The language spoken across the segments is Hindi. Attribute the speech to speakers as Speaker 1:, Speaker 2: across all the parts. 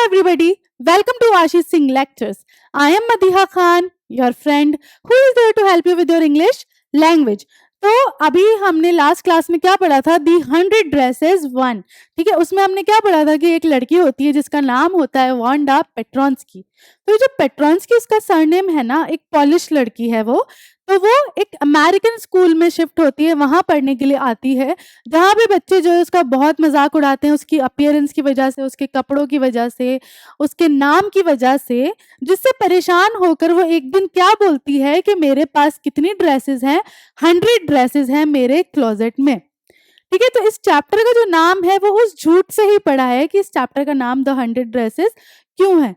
Speaker 1: everybody, welcome to Ashish Singh Lectures. I am Madiha Khan, your friend who is there to help you with your English language. तो अभी हमने लास्ट क्लास में क्या पढ़ा था, दी 100 ड्रेसेस वन. ठीक है, उसमें हमने क्या पढ़ा था कि एक लड़की होती है जिसका नाम होता है वांडा पेट्रॉन्स्की. तो ये जो पेट्रॉन्स्की उसका सरनेम है ना, एक पॉलिश लड़की है वो. तो वो एक अमेरिकन स्कूल में शिफ्ट होती है, वहाँ पढ़ने के लिए आती है, जहाँ पे बच्चे जो है उसका बहुत मजाक उड़ाते हैं, उसकी अपीयरेंस की वजह से, उसके कपड़ों की वजह से, उसके नाम की वजह से, जिससे परेशान होकर वो एक दिन क्या बोलती है कि मेरे पास कितनी ड्रेसेस हैं, 100 ड्रेसेस हैं मेरे क्लोजेट में. ठीक है, तो इस चैप्टर का जो नाम है वो उस झूठ से ही पड़ा है कि इस चैप्टर का नाम द 100 ड्रेसेस क्यों है.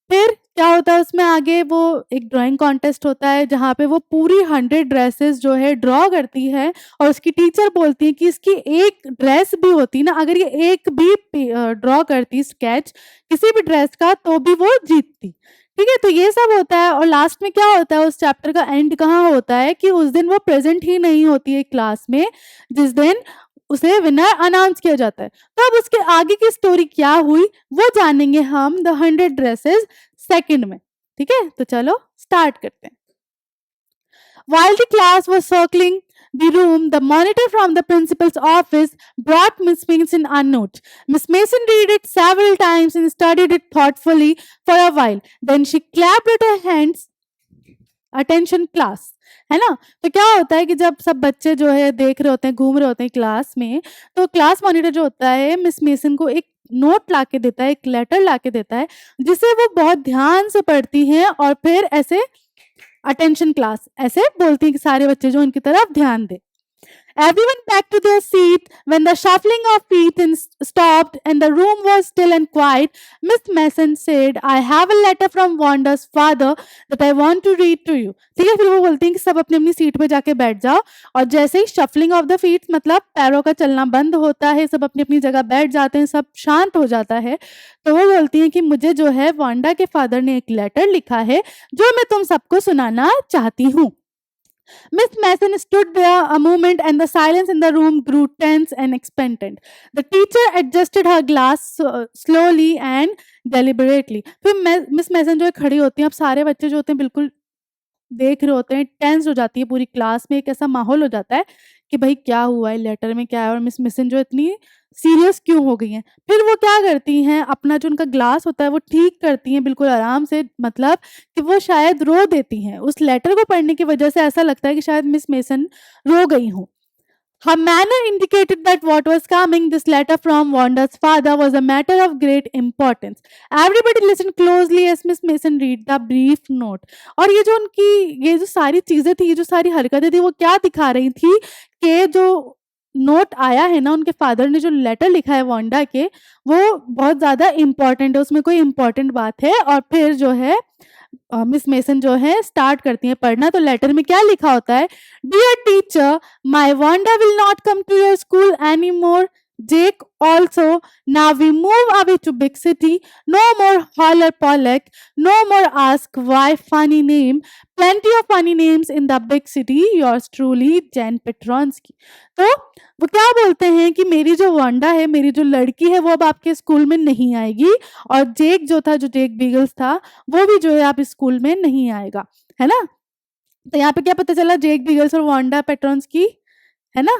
Speaker 1: फिर क्या होता है उसमें आगे, वो एक ड्राइंग कॉन्टेस्ट होता है जहाँ पे वो पूरी 100 ड्रेसेस जो है ड्रॉ करती है, और उसकी टीचर बोलती है कि इसकी एक ड्रेस भी होती ना, अगर ये एक भी ड्रॉ करती स्केच किसी भी ड्रेस का, तो भी वो जीतती. ठीक है, तो ये सब होता है. और लास्ट में क्या होता है, उस चैप्टर का एंड कहाँ होता है कि उस दिन वो प्रेजेंट ही नहीं होती है क्लास में, जिस दिन उसे विनर अनाउंस किया जाता है. तो अब उसके आगे की स्टोरी क्या हुई वो जानेंगे हम द 100 ड्रेसेस सेकंड में. ठीक है, तो चलो स्टार्ट करते हैं. While the class was circling the room, the monitor from the principal's office brought Miss Mason a note. Miss Mason read it several times and studied it thoughtfully for a while. Then she clapped at her hands. Attention class, है ना. तो क्या होता है कि जब सब बच्चे जो है देख रहे होते हैं, घूम रहे होते हैं क्लास में, तो क्लास मॉनिटर जो होता है मिस मेसन को एक नोट लाके देता है, एक लेटर लाके देता है, जिसे वो बहुत ध्यान से पढ़ती हैं और फिर ऐसे अटेंशन क्लास ऐसे बोलती हैं कि सारे बच्चे जो उनकी तरफ ध्यान दे. Everyone back to their seat. When the shuffling of feet stopped and the room was still and quiet, Miss Mason said, I have a letter from Wanda's father that I want to read to you. ठीक है, फिर वो बोलती हैं कि सब अपनी अपनी सीट पे जाके बैठ जाओ. और जैसे ही शफलिंग ऑफ द फीट मतलब पैरों का चलना बंद होता है, सब अपनी अपनी जगह बैठ जाते हैं, सब शांत हो जाता है, तो वो बोलती हैं कि मुझे जो है वांडा के फादर ने एक लेटर लिखा है जो मैं तुम सबको सुनाना चाहती हूँ. Miss Mason stood there a moment and the silence in the room grew tense and expectant. The teacher adjusted her glass slowly and deliberately. फिर मिस मैसन जो है खड़ी होती हैं. अब सारे बच्चे जो होते हैं बिल्कुल देख रहे होते हैं, टेंस हो जाती है पूरी क्लास में, एक ऐसा माहौल हो जाता है कि भाई क्या हुआ है, लेटर में क्या है, और मिस मिसन जो इतनी सीरियस क्यों हो गई हैं. फिर वो क्या करती हैं, अपना जो उनका ग्लास होता है वो ठीक करती हैं बिल्कुल आराम से, मतलब कि वो शायद रो देती हैं. उस लेटर को पढ़ने की वजह से ऐसा लगता है कि शायद मिस मेसन रो गई हों. Her manner indicated that what was coming, this letter from Wanda's father, was a matter of great importance. Everybody listened closely as Miss Mason read the brief note. और ये जो उनकी ये जो सारी चीजें थी, ये जो सारी हरकतें थी, वो क्या दिखा रही थी कि जो नोट आया है ना, उनके फादर ने जो लेटर लिखा है वांडा के, वो बहुत ज़्यादा इम्पोर्टेंट है, उसमें कोई इम्पोर्टेंट बात है. और फिर जो है मिस मेसन जो है स्टार्ट करती हैं पढ़ना. तो लेटर में क्या लिखा होता है, dear teacher, my Wanda will not come to your school any more. Jake also. Now we move away to big city. No more holler Pollock. No more ask why funny name. Plenty of funny names in the big city. Yours truly, Jen Petronsky. तो वो क्या बोलते हैं कि मेरी जो वांडा है, मेरी जो लड़की है, वो अब आपके स्कूल में नहीं आएगी. और जेक जो था, जो जेक बीगल्स था, वो भी जो है आप स्कूल में नहीं आएगा, है ना. तो यहाँ पे क्या पता चला, जेक बीगल्स और वांडा पेट्रॉन्स्की, है ना,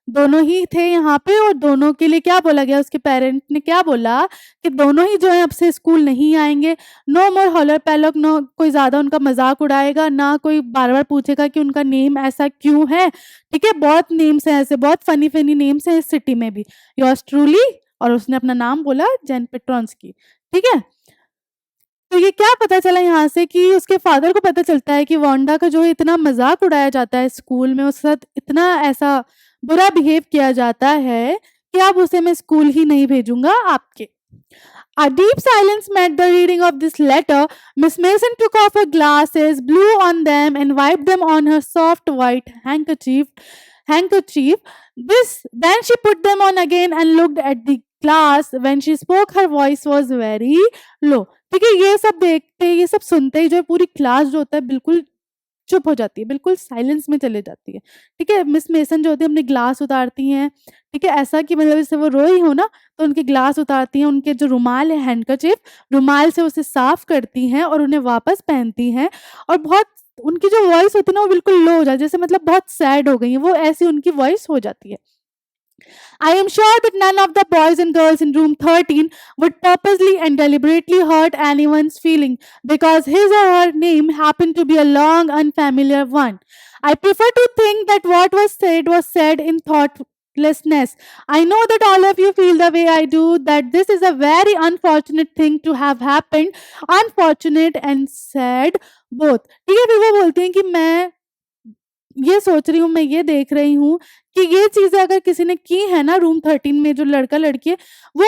Speaker 1: दोनों ही थे यहाँ पे. और दोनों के लिए क्या बोला गया, उसके पेरेंट ने क्या बोला कि दोनों ही जो है अब से स्कूल नहीं आएंगे. नो मोर हॉलर पैलॉक. नो कोई ज्यादा उनका मजाक उड़ाएगा, ना कोई बार बार पूछेगा कि उनका नेम ऐसा क्यों है. ठीक है, बहुत नेम्स हैं ऐसे, बहुत फनी फनी नेम्स हैं इस सिटी में भी. योर्स ट्रूली, और उसने अपना नाम बोला, जेन पेट्रॉन्स्की. ठीक है, तो ये क्या पता चला यहाँ से कि उसके फादर को पता चलता है कि वांडा का जो है इतना मजाक उड़ाया जाता है स्कूल में, उसके साथ इतना ऐसा बुरा बिहेव किया जाता है कि अब उसे मैं स्कूल ही नहीं भेजूंगा आपके. A deep silence met the reading of this letter. Miss Mason took off her glasses, blew on them, and wiped them on her soft white handkerchief. Then she put them on again and looked at the class. When she spoke, her voice was very low. ठीक है, ये सब देखते, ये सब सुनते ही जो है पूरी क्लास जो होता है बिल्कुल चुप हो जाती है, बिल्कुल साइलेंस में चले जाती है। ठीक है, मिस मेसन जो होती है अपने ग्लास उतारती हैं, ठीक है, ऐसा कि मतलब जैसे वो रोई हो ना, तो उनके ग्लास उतारती हैं, उनके जो रुमाल है हैंडकरचिप, रुमाल से उसे साफ करती हैं और उन्हें वापस पहनती हैं। और बहुत उनकी जो वॉइस होती है ना वो बिल्कुल लो हो जाती है, जैसे मतलब बहुत सैड हो गई हैं, वो ऐसी उनकी वॉइस हो जाती है। I am sure that none of the boys and girls in room 13 would purposely and deliberately hurt anyone's feeling because his or her name happened to be a long, unfamiliar one. I prefer to think that what was said in thoughtlessness. I know that all of you feel the way I do, that this is a very unfortunate thing to have happened, unfortunate and sad both. ठीक है, फिर वो बोलती हैं कि मैं ये सोच रही हूँ, मैं ये देख रही हूँ कि ये चीज़ें अगर किसी ने की है ना रूम 13 में जो लड़का-लड़की है, वो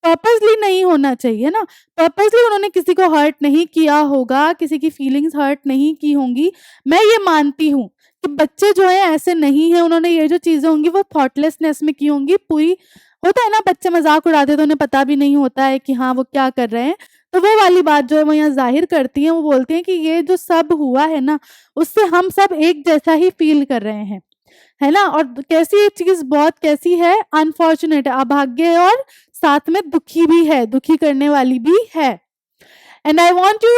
Speaker 1: पर्पसली नहीं होना चाहिए ना। पर्पसली उन्होंने किसी को हर्ट नहीं किया होगा, किसी की फीलिंग्स हर्ट नहीं की होंगी। मैं ये मानती हूँ कि बच्चे जो हैं ऐसे नहीं हैं, उन्होंने ये जो चीज़ें होंगी वो थॉटलेसनेस में की होंगी। पूरी होता है ना बच्चे मज़ाक उड़ाते हैं तो उन्हें पता भी नहीं होता है कि हाँ, वो क्या कर रहे हैं। तो वो वाली बात जो है वो यहाँ ज़ाहिर करती हैं, वो बोलती हैं कि ये जो सब हुआ है ना, उससे हम सब एक जैसा ही फ़ील कर रहे हैं, है ना? और कैसी ये चीज़ बहुत कैसी है, अनफॉर्च्यूनेट है, अभाग्य है और साथ में दुखी भी है, दुखी करने वाली भी है। And I want you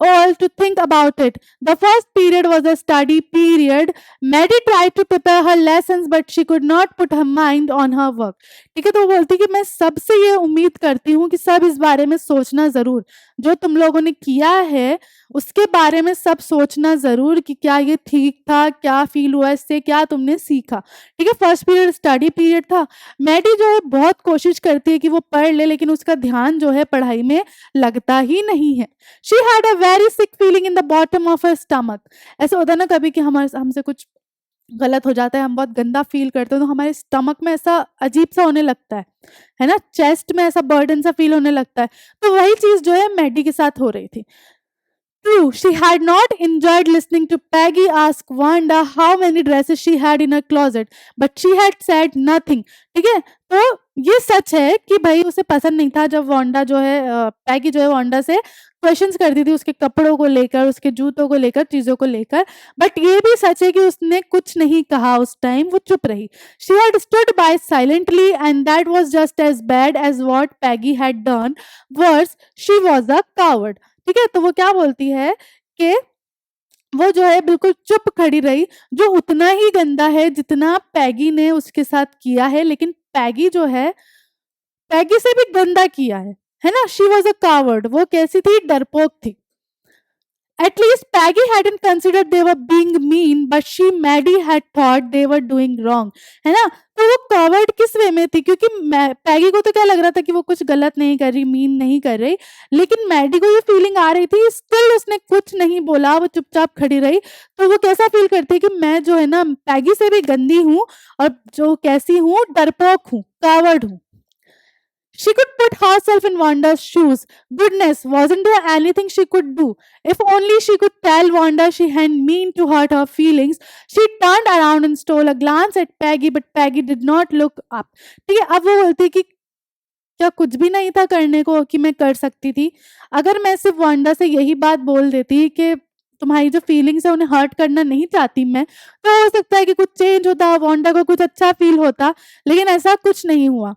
Speaker 1: all to think about it. The first period was a study period. Maddie tried to prepare her lessons, but she could not put her mind on her work. ठीक है, तो वो बोलती कि मैं सबसे ये उम्मीद करती हूँ कि सब इस बारे में सोचना ज़रूर, जो तुम लोगों ने किया है उसके बारे में सब सोचना ज़रूर कि क्या ये ठीक था, क्या फ़ील हुआ इससे, क्या तुमने सीखा। ठीक है, फर्स्ट पीरियड स्टडी पीरियड था। मैडी जो है बहुत कोशिश करती है कि वो पढ़ ले, लेकिन उसका ध्यान जो है पढ़ाई में लगता ही नहीं है। She had a very sick feeling in the bottom of her stomach. ऐसा होता है ना कभी कि हमारे हमसे कुछ गलत हो जाता है, हम बहुत गंदा फील करते हैं, तो हमारे स्टमक में ऐसा अजीब सा होने लगता है ना, चेस्ट में ऐसा बर्डन सा फील होने लगता है। तो वही चीज़ जो है मैडी के साथ हो रही थी। True, she had not enjoyed listening to Peggy ask Wanda how many dresses she had in her closet, but she had said nothing. ठीक है, तो ये सच है कि भाई उसे पसंद नहीं था जब वांडा जो है पैगी जो है वांडा से क्वेश्चंस करती थी उसके कपड़ों को लेकर, उसके जूतों को लेकर, चीज़ों को लेकर। बट ये भी सच है कि उसने कुछ नहीं कहा उस टाइम, वो चुप रही। She had stood by silently and that was just as bad as what Peggy had done. Worse, she was a coward. ठीक है, तो वो क्या बोलती है कि वो जो है बिल्कुल चुप खड़ी रही, जो उतना ही गंदा है जितना पैगी ने उसके साथ किया है, लेकिन पैगी जो है पैगी से भी गंदा किया है ना? She was a coward. वो कैसी थी? डरपोक थी। At least Peggy hadn't considered they were being mean, but Maddie had thought they were doing wrong. है ना? तो वो कवर्ड किस वे में थी? क्योंकि पैगी को तो क्या लग रहा था कि वो कुछ गलत नहीं कर रही, मीन नहीं कर रही, लेकिन मैडी को ये फीलिंग आ रही थी, स्टिल उसने कुछ नहीं बोला, वो चुपचाप खड़ी रही। तो वो कैसा फील करती है कि मैं जो है ना पैगी से भी गंदी हूँ और जो कैसी हूँ, डरपोक हूँ, कवर्ड हूँ। She could put herself in Wanda's shoes. Goodness, wasn't there anything she could do? If only she could tell Wanda she hadn't mean to hurt her feelings. She turned around and stole a glance at Peggy, but Peggy did not look up. ठीक है, अब वो बोलती कि क्या कुछ भी नहीं था करने को कि मैं कर सकती थी? अगर मैं सिर्फ वांडा से यही बात बोल देती कि तुम्हारी जो फीलिंग्स है उन्हें हर्ट करना नहीं चाहती मैं, तो हो सकता है कि कुछ चेंज होता, वांडा को कुछ अच्छा फील होता, लेकिन ऐसा कुछ नहीं हुआ।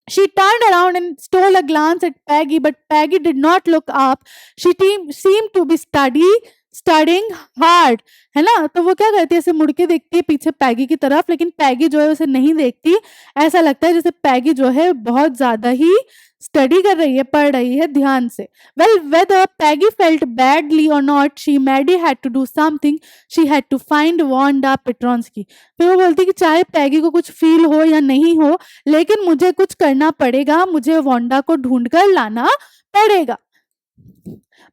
Speaker 1: She turned around and stole a glance at Peggy, but Peggy did not look up. She seemed to be studying hard, है ना? तो वो क्या करती है, ऐसे मुड़ के देखती है पीछे पैगी की तरफ, लेकिन पैगी जो है उसे नहीं देखती। ऐसा लगता है जैसे पैगी जो है बहुत ज़्यादा ही स्टडी कर रही है, पढ़ रही है ध्यान से। Well, whether Peggy felt badly or not, Maddie had to do something. She had to find Wanda Petronsky. फिर वो बोलती कि चाहे पैगी को कुछ फील हो या नहीं हो, लेकिन मुझे कुछ करना पड़ेगा, मुझे वांडा को ढूंढ कर लाना पड़ेगा।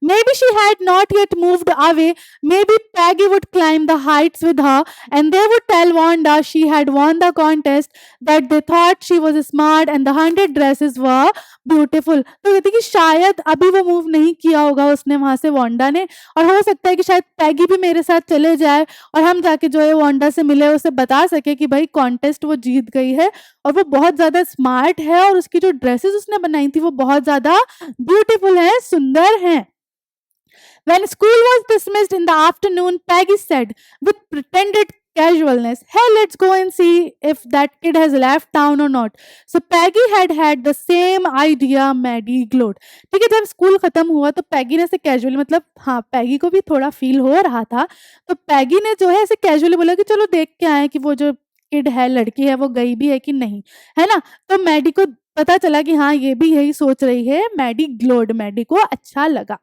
Speaker 1: Maybe she had not yet moved away. Maybe Peggy would climb the heights with her and they would tell Wanda she had won the contest, that they thought she was smart and the 100 dresses were beautiful. तो कहती कि शायद अभी वो मूव नहीं किया होगा उसने वहां से वांडा ने, और हो सकता है कि शायद पैगी भी मेरे साथ चले जाए और हम जाके जो है वांडा से मिले, उसे बता सके कि भाई कॉन्टेस्ट वो जीत गई है और वो बहुत ज़्यादा स्मार्ट है और उसकी जो ड्रेसेस उसने बनाई थी वो बहुत ज़्यादा ब्यूटीफुल है, सुंदर हैं। When school was dismissed in the afternoon, Peggy said with pretended casualness, "Hey, let's go and see if that kid has left town or not." So Peggy had the same idea. Maddie glowed. ठीक है, जब स्कूल खत्म हुआ तो पैगी ने ऐसे कैजुअली, मतलब हाँ, पैगी को भी थोड़ा फील हो रहा था, तो पैगी ने जो है ऐसे कैजुअली बोला कि चलो देख के आए कि वो जो किड है, लड़की है, वो गई भी है कि नहीं, है ना? तो मैडी को पता चला कि हाँ, ये भी यही सोच रही है। मैडी ग्लोड, मैडी को अच्छा लगा।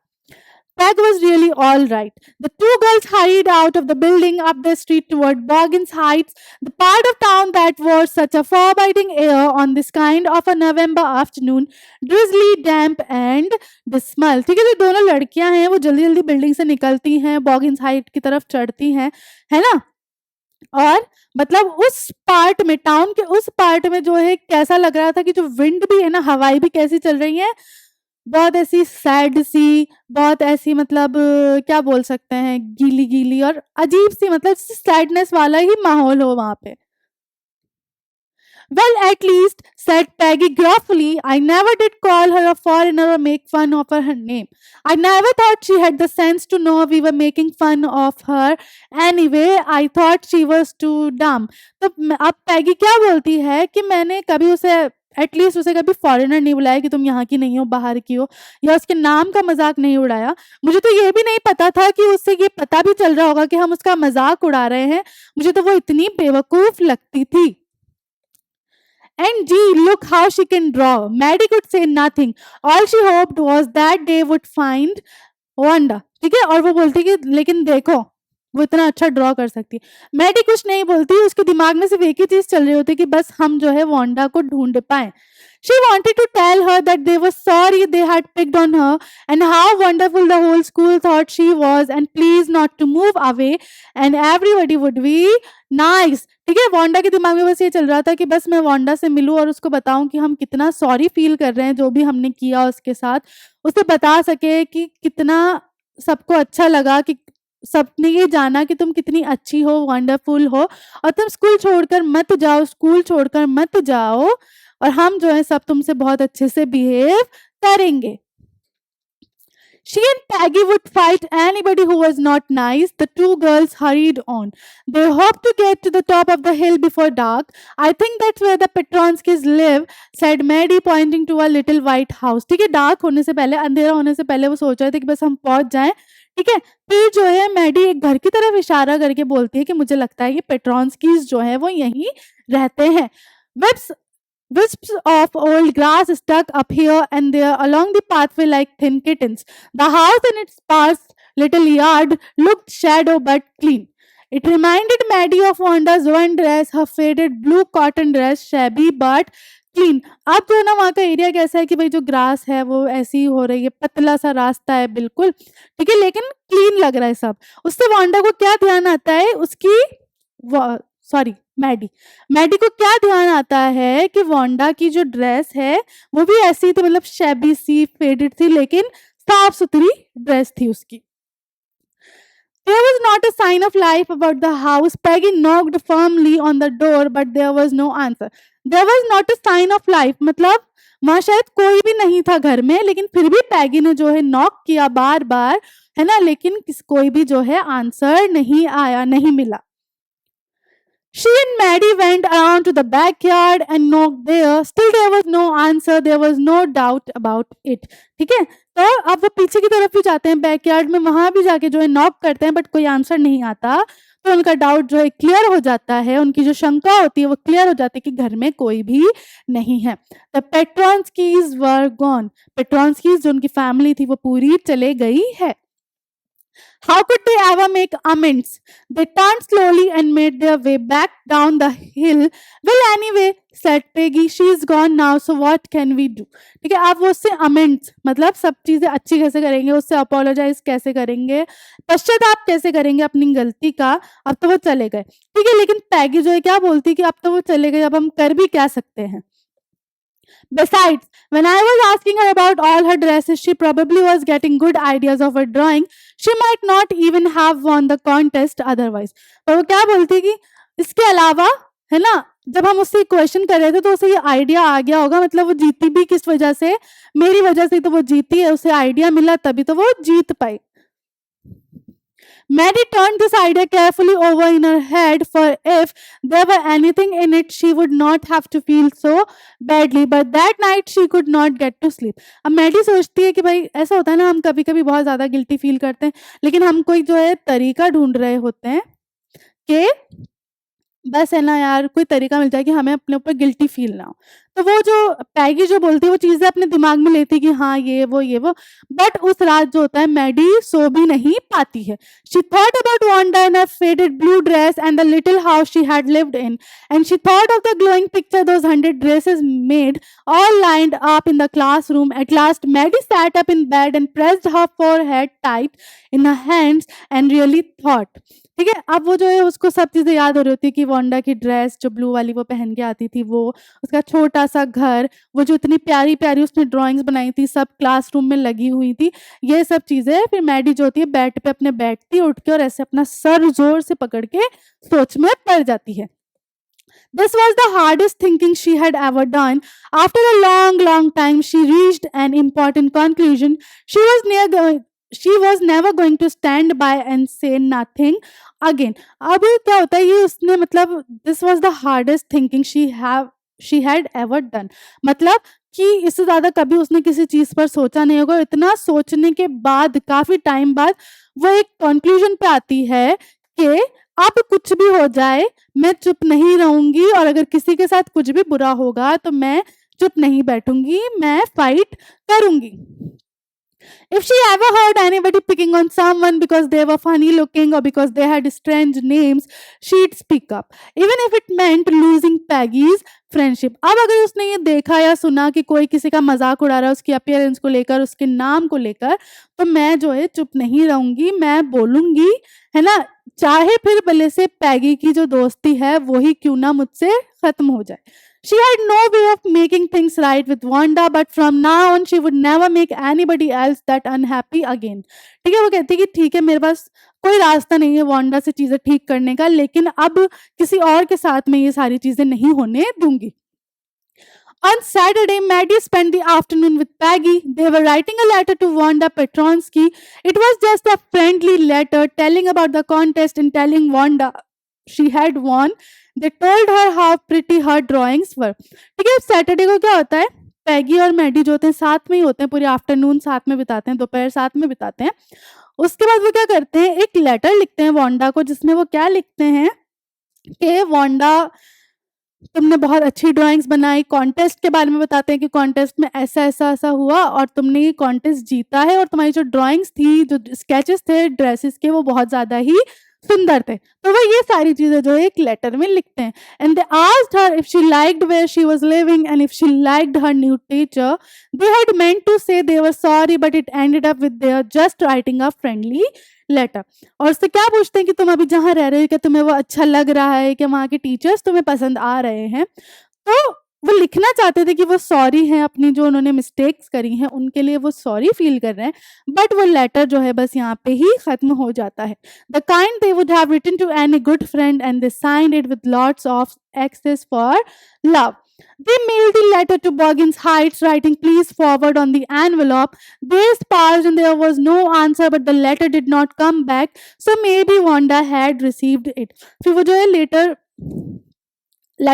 Speaker 1: Peg was really all right. The two girls hurried out of the building up the street toward Boggins Heights, the part of town that wore such a forbidding air on this kind of a November afternoon, drizzly, damp and dismal. ठीक है, जो दोनों लड़कियां हैं वो जल्दी जल्दी बिल्डिंग से निकलती हैं, बॉगिन्स हाइट की तरफ चढ़ती हैं, है ना? और मतलब उस पार्ट में, टाउन के उस पार्ट में जो है कैसा लग रहा था कि जो विंड भी है ना, हवाएं भी कैसी चल रही है, बहुत ऐसी सैड सी, बहुत ऐसी, मतलब क्या बोल सकते हैं, गीली गीली और अजीब सी, मतलब सैडनेस वाला ही माहौल हो वहां पे। Well, at least, said Peggy gruffly, I never did call her a foreigner or make fun of her name. I never thought she had the sense to know we were making fun of her. Anyway, I thought she was too dumb. तो अब पैगी क्या बोलती है कि मैंने कभी उसे, एटलीस्ट उसे कभी फॉरेनर नहीं बुलाया कि तुम यहाँ की नहीं हो, बाहर की हो, या उसके नाम का मजाक नहीं उड़ाया। मुझे तो ये भी नहीं पता था कि उससे ये पता भी चल रहा होगा कि हम उसका मजाक उड़ा रहे हैं। मुझे तो वो इतनी बेवकूफ लगती थी। And gee, look how she can draw. Maddie could say nothing. All she hoped was that they would find Wanda. ठीक है, और वो बोलती कि लेकिन देखो, वो इतना अच्छा ड्रॉ कर सकती है। मैडी कुछ नहीं बोलती, उसके दिमाग में सिर्फ एक ही चीज चल रही होती कि बस हम जो है वांडा को ढूंढ पाए। She wanted to tell her that they were sorry they had picked on her and how wonderful the whole school thought she was and please not to move away and everybody would be nice. ठीक है, वांडा के दिमाग में बस ये चल रहा था कि बस मैं वांडा से मिलूं और उसको बताऊं कि हम कितना सॉरी फील कर रहे हैं जो भी हमने किया उसके साथ, उसे बता सके कि कितना सबको अच्छा लगा, कि सबने ये जाना कि तुम कितनी अच्छी हो, वंडरफुल हो, और तुम स्कूल छोड़कर मत जाओ, स्कूल छोड़कर मत जाओ, और हम जो है सब तुमसे बहुत अच्छे से बिहेव करेंगे। She and Peggy would fight anybody who was not nice. The two girls hurried on. They hoped to get to the top of the hill before dark. I think that's where the Petronskis live, said Maddie, pointing to a little white house. ठीक है, डार्क होने से पहले, अंधेरा होने से पहले वो सोच रहे थे कि बस हम पहुंच जाएं। ठीक है, फिर जो है मैडी एक घर की तरफ इशारा करके बोलती है कि मुझे लगता है कि पेट्रॉन्स्कीज जो है वो यहीं रहते हैं। Wisps of old grass stuck up here and there along the pathway like thin kittens. The house and its sparse little yard looked shadow but clean. It reminded Maddie of Wanda's one dress, her faded blue cotton dress, shabby but clean. अब जो है ना वहाँ का एरिया कैसा है कि भाई जो ग्रास है वो ऐसी ही हो रही है, पतला सा रास्ता है बिल्कुल, ठीक है, लेकिन क्लीन लग रहा है सब। उससे वांडा को क्या ध्यान आता है, उसकी सॉरी मैडी को क्या ध्यान आता है कि वांडा की जो ड्रेस है वो भी ऐसी थी, मतलब शैबी सी, फेडेड थी, लेकिन साफ सुथरी ड्रेस थी उसकी। There was not a sign of life about the house. Peggy knocked firmly on the door, but there was no answer. There was not a sign of life, मतलब वहां शायद कोई भी नहीं था घर में, लेकिन फिर भी पैगी ने जो है नॉक किया बार बार, है ना, लेकिन कोई भी जो है आंसर नहीं आया, नहीं मिला। She and Maddie went around to the backyard and knocked there. Still there was no answer. There was no doubt about it. ठीक है, तो अब वो पीछे की तरफ भी जाते हैं बैकयार्ड में, वहां भी जाके जो है नॉक करते हैं, बट कोई आंसर नहीं आता। तो उनका डाउट जो है क्लियर हो जाता है, उनकी जो शंका होती है वो क्लियर हो जाती है कि घर में कोई भी नहीं है। The पेट्रॉन्स्कीज were gone. पेट्रॉन्स्कीज जो उनकी फैमिली थी वो पूरी चले गई है। How could they ever make amends? They turned slowly and made their way back down the hill. Well, anyway, said Peggy, she is gone now, so what can we do? ठीक है, आप वो उससे amends, मतलब सब चीजें अच्छी कैसे करेंगे, उससे apologize कैसे करेंगे, पश्चाताप कैसे करेंगे अपनी गलती का। अब तो वो चले गए, ठीक है, लेकिन पैगी जो है क्या बोलती कि अब तो वो चले गए, अब हम कर भी क्या सकते हैं। Besides, when I was asking her about all her dresses, she probably was getting good ideas of her drawing. She might not even have won the contest otherwise. पर वो क्या बोलती कि इसके अलावा, है ना, जब हम उससे क्वेश्चन कर रहे थे तो उसे ये आइडिया आ गया होगा, मतलब वो जीती भी किस वजह से, मेरी वजह से तो वो जीती है, उसे आइडिया मिला तभी तो वो जीत पाई। Maddie turned this idea carefully over in her head, for if there were anything in it, she would not have to feel so badly. But that night she could not get to sleep. अब मैडी सोचती है कि भाई ऐसा होता है ना, हम कभी कभी बहुत ज़्यादा गिल्टी फील करते हैं, लेकिन हम कोई जो है तरीका ढूंढ रहे होते हैं कि बस है ना यार, कोई तरीका मिल जाए कि हमें अपने ऊपर गिल्टी फ़ील ना हो। तो वो जो पैगी जो बोलती है वो चीज़ें अपने दिमाग में लेती है कि हाँ, ये वो, बट उस रात जो होता है मैडी सो भी नहीं पाती है। She thought about Wanda in her faded blue dress and the little house she had lived in, and she thought of the glowing picture those 100 dresses made all lined up in the classroom. At last, Maddie sat up in bed and pressed her forehead tight in her hands and really thought. ठीक है, अब वो जो है उसको सब चीज़ें याद हो रही होती है कि वांडा की ड्रेस जो ब्लू वाली वो पहन के आती थी, वो उसका छोटा-सा घर, वो जो इतनी प्यारी-प्यारी उसने ड्राइंग्स बनाई थी, सब क्लासरूम में लगी हुई थी, ये सब चीज़ें। फिर मैडी जो होती है बेड पे अपने बैठती है उठ के और ऐसे अपना सर ज़ोर से पकड़ के सोच में पड़ जाती है। This was the hardest thinking she had ever done. After a long, long time, she reached an important conclusion. She was never going to stand by and say nothing again. अब क्या होता है, ये उसने मतलब this was the hardest thinking she had ever done. मतलब कि इससे ज़्यादा कभी उसने किसी चीज़ पर सोचा नहीं होगा। इतना सोचने के बाद काफ़ी टाइम बाद वो एक कंक्लूजन पे आती है कि अब कुछ भी हो जाए मैं चुप नहीं रहूंगी, और अगर किसी के साथ कुछ भी बुरा होगा तो मैं चुप नहीं बैठूंगी, मैं फाइट करूंगी। If she ever heard anybody picking on someone because they were funny looking or because they had strange names, she'd speak up, even if it meant losing Peggy's friendship. अब अगर उसने ये देखा या सुना कि कोई किसी का मजाक उड़ा रहा है उसकी अपीयरेंस को लेकर, उसके नाम को लेकर, तो मैं जो है चुप नहीं रहूंगी, मैं बोलूंगी, है ना, चाहे फिर भले से पैगी की जो दोस्ती है वही क्यों ना मुझसे खत्म हो जाए। She had no way of making things right with Wanda, but from now on she would never make anybody else that unhappy again. ठीक है, वो कहती है कि ठीक है, मेरे पास कोई रास्ता नहीं है वांडा से चीजें ठीक करने का, लेकिन अब किसी और के साथ में ये सारी चीजें नहीं होने दूंगी। On Saturday, Maddie spent the afternoon with Peggy. They were writing a letter to Wanda Petronsky. It was just a friendly letter telling about the contest and telling Wanda she had won. They told her how pretty her drawings were. ठीक है, सैटरडे को क्या होता है, पैगी और मैडी जो होते हैं साथ में ही होते हैं, पूरी आफ्टरनून साथ में बिताते हैं, दोपहर साथ में बिताते हैं। उसके बाद वो क्या करते हैं, एक लेटर लिखते हैं वांडा को, जिसमें वो क्या लिखते हैं कि वांडा तुमने बहुत अच्छी ड्राइंग्स बनाई, कॉन्टेस्ट के बारे में बताते हैं कि कॉन्टेस्ट में ऐसा हुआ और तुमने ये कॉन्टेस्ट जीता है, और तुम्हारी जो ड्राइंग्स थी, जो स्केचेस थे ड्रेसेस के, वो बहुत ज़्यादा ही सुंदर थे। तो वो ये सारी चीज़ें जो है एक लेटर में लिखते हैं। And they asked her if she liked where she was living and if she liked her new teacher. They had meant to say they were sorry but it ended up with their just writing a friendly letter. और उससे क्या पूछते हैं कि तुम अभी जहाँ रह रहे हो क्या तुम्हें वो अच्छा लग रहा है, कि वहाँ के टीचर्स तुम्हें पसंद आ रहे हैं। तो वो लिखना चाहते थे कि वो सॉरी हैं, अपनी जो उन्होंने मिस्टेक्स करी हैं उनके लिए वो सॉरी फील कर रहे हैं, बट वो लेटर जो है बस यहाँ पे ही खत्म हो जाता है। The kind they would have written to any good friend and they signed it with lots of X's for love. They mailed the letter to Boggins Heights, writing please forward on the envelope. Days passed and there was no answer, but the letter did not come back, so maybe Wanda had received it. फिर वो जो है लेटर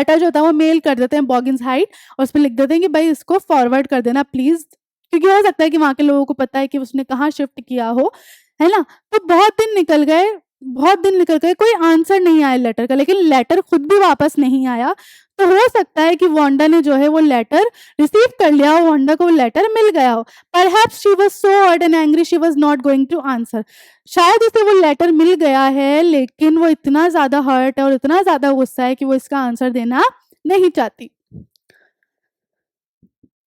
Speaker 1: जो होता है वो मेल कर देते हैं बॉगिन्स हाइट, और उस पर लिख देते हैं कि भाई इसको फॉरवर्ड कर देना प्लीज, क्योंकि हो सकता है कि वहाँ के लोगों को पता है कि उसने कहाँ शिफ्ट किया हो, है ना। तो बहुत दिन निकल गए, कोई आंसर नहीं आया लेटर का, लेकिन लेटर खुद भी वापस नहीं आया। तो हो सकता है कि वांडा ने जो है वो लेटर रिसीव कर लिया हो, वांडा को वो लेटर मिल गया हो। Perhaps she was so hurt and angry she was not going to answer. शायद उसे वो लेटर मिल गया है, लेकिन वो इतना ज़्यादा हर्ट है और इतना ज़्यादा गुस्सा है कि वो इसका आंसर देना नहीं चाहती।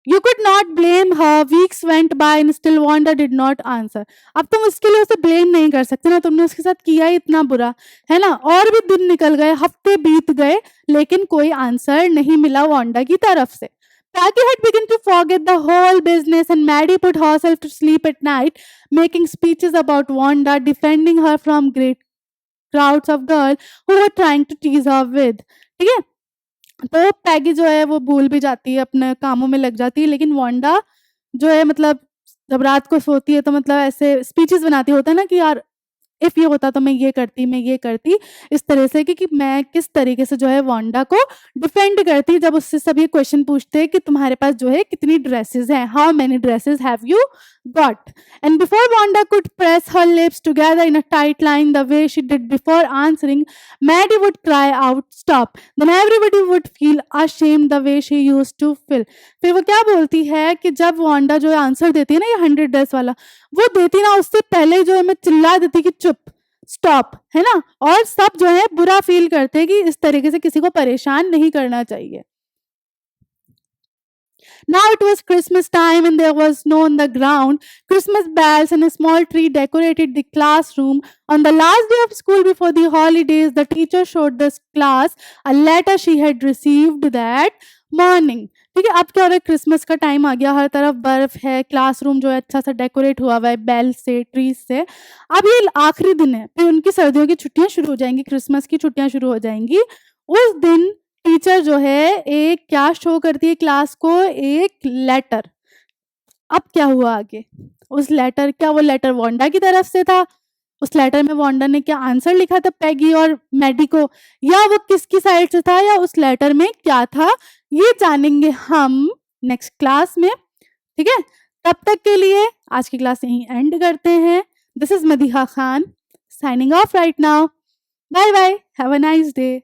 Speaker 1: You could not blame her. Weeks went by and still Wanda did not answer. अब तुम उसके लिए उसे ब्लेम नहीं कर सकते ना, तुमने उसके साथ किया ही इतना बुरा, है ना। और भी दिन निकल गए, हफ्ते बीत गए, लेकिन कोई आंसर नहीं मिला वांडा की तरफ से। Peggy had begun to forget the whole business and Maddie put herself to sleep at night, making speeches about Wanda, defending her from great crowds of girls who were trying to tease her with. ठीक है, तो पैगी जो है वो भूल भी जाती है, अपने कामों में लग जाती है, लेकिन वांडा जो है मतलब जब रात को सोती है तो मतलब ऐसे स्पीचेस बनाती होता है ना कि यार इफ ये होता तो मैं ये करती, इस तरह से कि मैं किस तरीके से जो है वांडा को डिफेंड करती जब उससे सब ये क्वेश्चन पूछते कि तुम्हारे पास जो है कितनी ड्रेसेस हैं, how many dresses have you got. And before Wanda could press her lips together in a tight line the way she did before answering, Maddie would cry out, "Stop!" Then everybody would feel ashamed the way she used to feel. फिर वो क्या बोलती है कि जब वांडा जो आंसर देती है ना ये 100 ड्रेस वाला, वो देती ना उससे पहले जो है मैं चिल्ला देती कि चुप, स्टॉप, है ना. और सब जो है बुरा फील करते हैं कि इस तरीके से किसी को परेशान नहीं करना चाहिए. Now it was Christmas time and there was snow on the ground. Christmas bells and a small tree decorated the classroom. On the last day of school before the holidays, the teacher showed the class a letter she had received that morning. ठीक है, अब क्या हो रहा है, क्रिसमस का टाइम आ गया, हर तरफ बर्फ है, क्लासरूम जो है अच्छा सा डेकोरेट हुआ हुआ है बेल से, ट्रीज से. अब ये आखिरी दिन है, फिर उनकी सर्दियों की छुट्टियां शुरू हो जाएंगी, क्रिसमस की छुट्टियां शुरू हो जाएंगी. उस दिन टीचर जो है एक क्या शो करती है क्लास को, एक लेटर. अब क्या हुआ आगे, उस लेटर, क्या वो लेटर वांडा की तरफ से था, उस लेटर में वांडा ने क्या आंसर लिखा था पैगी और मैडी को, या वो किसकी साइड से था, या उस लेटर में क्या था, ये जानेंगे हम नेक्स्ट क्लास में. ठीक है, तब तक के लिए आज की क्लास यहीं एंड करते हैं. This is Madiha Khan signing off right now. Bye bye, have a nice day.